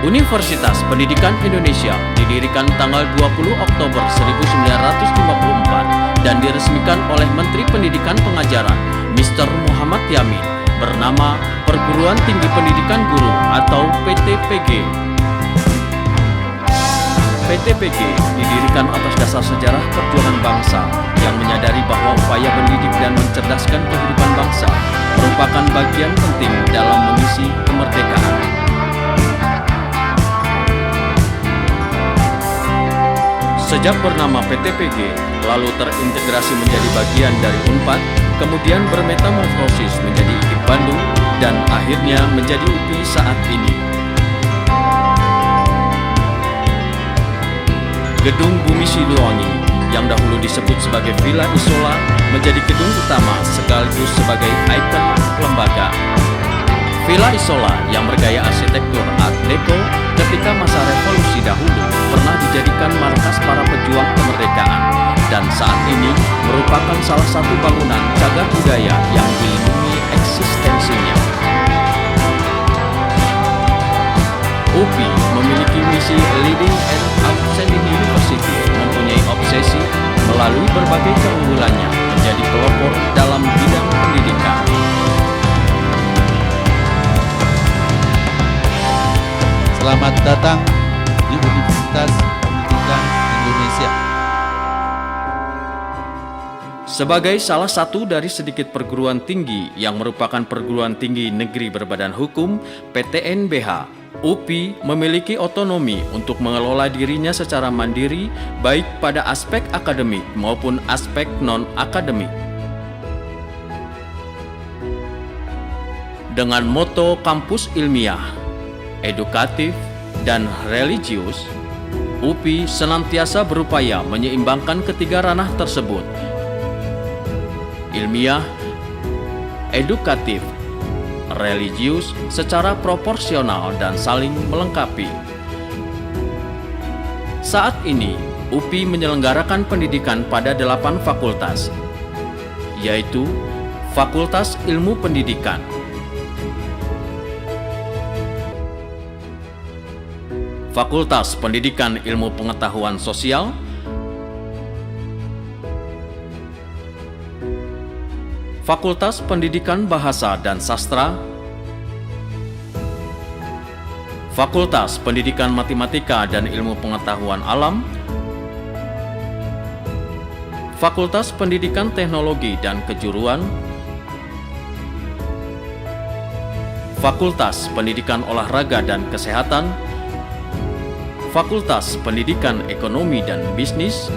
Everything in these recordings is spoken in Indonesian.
Universitas Pendidikan Indonesia didirikan tanggal 20 Oktober 1954 dan diresmikan oleh Menteri Pendidikan Pengajaran Mr. Muhammad Yamin bernama Perguruan Tinggi Pendidikan Guru atau PTPG. PTPG didirikan atas dasar sejarah perjuangan bangsa yang menyadari bahwa upaya mendidik dan mencerdaskan kehidupan bangsa merupakan bagian penting dalam mengisi kemerdekaan. Sejak bernama PTPG, lalu terintegrasi menjadi bagian dari UNPAD, kemudian bermetamorfosis menjadi IKIP Bandung, dan akhirnya menjadi UPI saat ini. Gedung Bumi Siliwangi, yang dahulu disebut sebagai Villa Isola, menjadi gedung utama sekaligus sebagai ikon lembaga. Villa Isola yang bergaya arsitektur Art Deco ketika masa revolusi dahulu pernah dijadikan markas para pejuang kemerdekaan dan saat ini merupakan salah satu bangunan cagar budaya yang dilindungi eksistensinya. UPI memiliki misi Leading and Outstanding University, mempunyai obsesi melalui berbagai keunggulannya menjadi pelopor dalam bidang pendidikan. Selamat datang di Universitas Pendidikan Indonesia. Sebagai salah satu dari sedikit perguruan tinggi yang merupakan perguruan tinggi negeri berbadan hukum, PTNBH, UPI memiliki otonomi untuk mengelola dirinya secara mandiri baik pada aspek akademik maupun aspek non-akademik. Dengan moto kampus ilmiah, edukatif, dan religius, UPI senantiasa berupaya menyeimbangkan ketiga ranah tersebut: ilmiah, edukatif, religius secara proporsional dan saling melengkapi. Saat ini, UPI menyelenggarakan pendidikan pada 8 fakultas, yaitu Fakultas Ilmu Pendidikan, Fakultas Pendidikan Ilmu Pengetahuan Sosial, Fakultas Pendidikan Bahasa dan Sastra, Fakultas Pendidikan Matematika dan Ilmu Pengetahuan Alam, Fakultas Pendidikan Teknologi dan Kejuruan, Fakultas Pendidikan Olahraga dan Kesehatan, Fakultas Pendidikan Ekonomi dan Bisnis,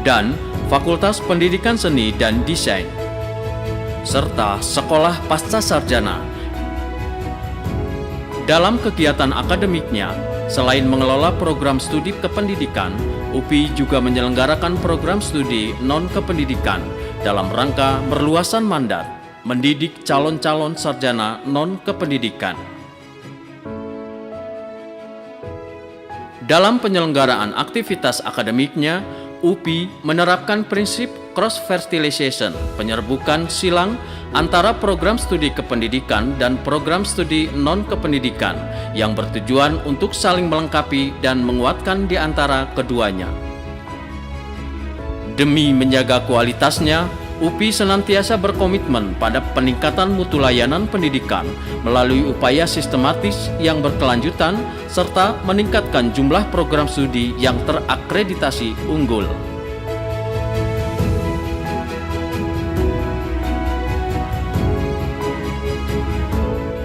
dan Fakultas Pendidikan Seni dan Desain, serta Sekolah Pascasarjana. Dalam kegiatan akademiknya, selain mengelola program studi kependidikan, UPI juga menyelenggarakan program studi non-kependidikan dalam rangka perluasan mandat, mendidik calon-calon sarjana non-kependidikan. Dalam penyelenggaraan aktivitas akademiknya, UPI menerapkan prinsip cross-fertilization, penyerbukan silang antara program studi kependidikan dan program studi non-kependidikan yang bertujuan untuk saling melengkapi dan menguatkan di antara keduanya. Demi menjaga kualitasnya, UPI senantiasa berkomitmen pada peningkatan mutu layanan pendidikan melalui upaya sistematis yang berkelanjutan serta meningkatkan jumlah program studi yang terakreditasi unggul.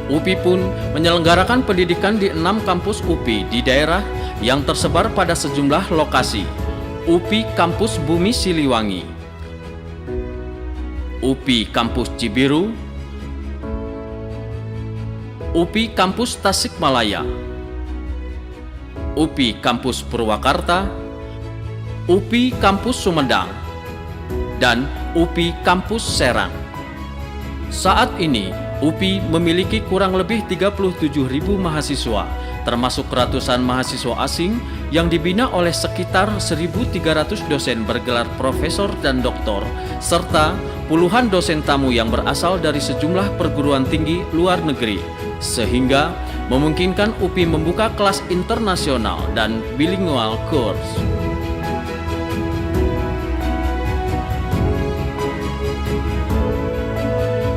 UPI pun menyelenggarakan pendidikan di 6 kampus UPI di daerah yang tersebar pada sejumlah lokasi. UPI Kampus Bumi Siliwangi, UPI Kampus Cibiru, UPI Kampus Tasikmalaya, UPI Kampus Purwakarta, UPI Kampus Sumedang, dan UPI Kampus Serang. Saat ini, UPI memiliki kurang lebih 37.000 mahasiswa, termasuk ratusan mahasiswa asing yang dibina oleh sekitar 1.300 dosen bergelar profesor dan doktor, serta puluhan dosen tamu yang berasal dari sejumlah perguruan tinggi luar negeri. sehingga memungkinkan UPI membuka kelas internasional dan bilingual course.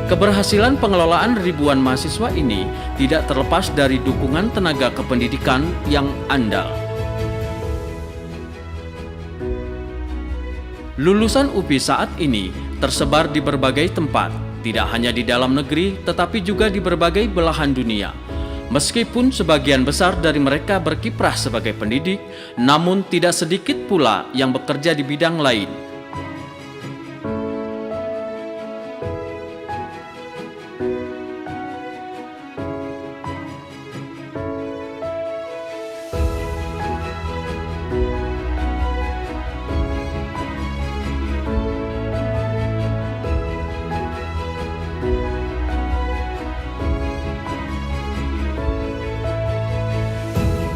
Keberhasilan pengelolaan ribuan mahasiswa ini tidak terlepas dari dukungan tenaga kependidikan yang andal. Lulusan UPI saat ini tersebar di berbagai tempat, tidak hanya di dalam negeri tetapi juga di berbagai belahan dunia. Meskipun sebagian besar dari mereka berkiprah sebagai pendidik, namun tidak sedikit pula yang bekerja di bidang lain.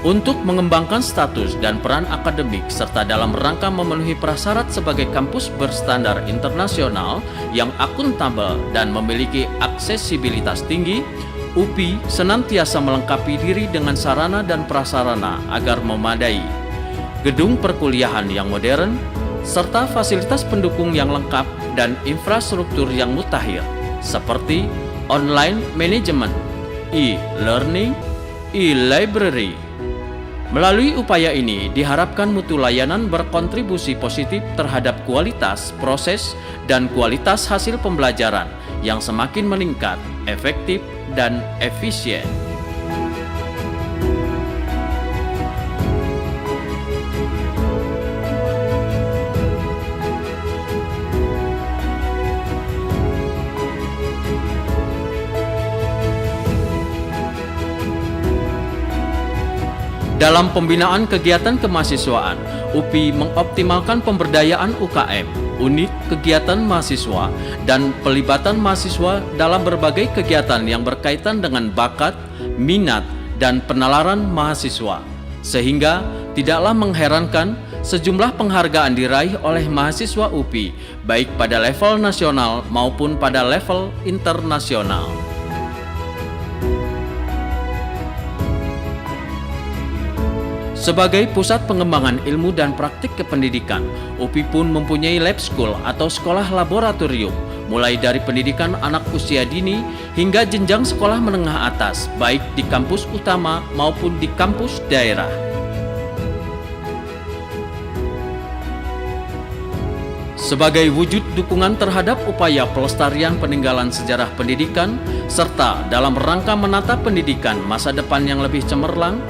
Untuk mengembangkan status dan peran akademik serta dalam rangka memenuhi prasyarat sebagai kampus berstandar internasional yang akuntabel dan memiliki aksesibilitas tinggi, UPI senantiasa melengkapi diri dengan sarana dan prasarana agar memadai, gedung perkuliahan yang modern, serta fasilitas pendukung yang lengkap dan infrastruktur yang mutakhir, seperti online management, e-learning, e-library. Melalui upaya ini, diharapkan mutu layanan berkontribusi positif terhadap kualitas, proses, dan kualitas hasil pembelajaran yang semakin meningkat, efektif, dan efisien. Dalam pembinaan kegiatan kemahasiswaan, UPI mengoptimalkan pemberdayaan UKM, unit kegiatan mahasiswa, dan pelibatan mahasiswa dalam berbagai kegiatan yang berkaitan dengan bakat, minat, dan penalaran mahasiswa. Sehingga tidaklah mengherankan sejumlah penghargaan diraih oleh mahasiswa UPI, baik pada level nasional maupun pada level internasional. Sebagai pusat pengembangan ilmu dan praktik kependidikan, UPI pun mempunyai lab school atau sekolah laboratorium, mulai dari pendidikan anak usia dini hingga jenjang sekolah menengah atas, baik di kampus utama maupun di kampus daerah. Sebagai wujud dukungan terhadap upaya pelestarian peninggalan sejarah pendidikan, serta dalam rangka menata pendidikan masa depan yang lebih cemerlang,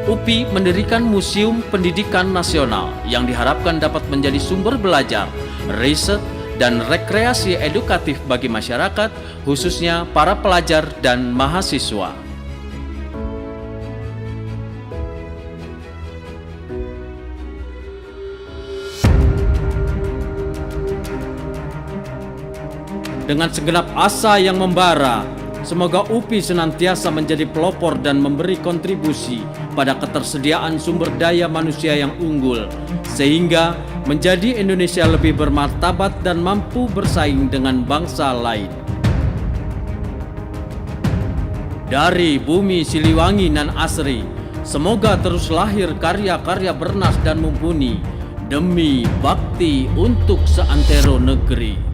UPI mendirikan Museum Pendidikan Nasional yang diharapkan dapat menjadi sumber belajar, riset, dan rekreasi edukatif bagi masyarakat, khususnya para pelajar dan mahasiswa. Dengan segenap asa yang membara, semoga UPI senantiasa menjadi pelopor dan memberi kontribusi pada ketersediaan sumber daya manusia yang unggul, sehingga menjadi Indonesia lebih bermartabat dan mampu bersaing dengan bangsa lain. Dari bumi Siliwangi nan asri, semoga terus lahir karya-karya bernas dan mumpuni demi bakti untuk seantero negeri.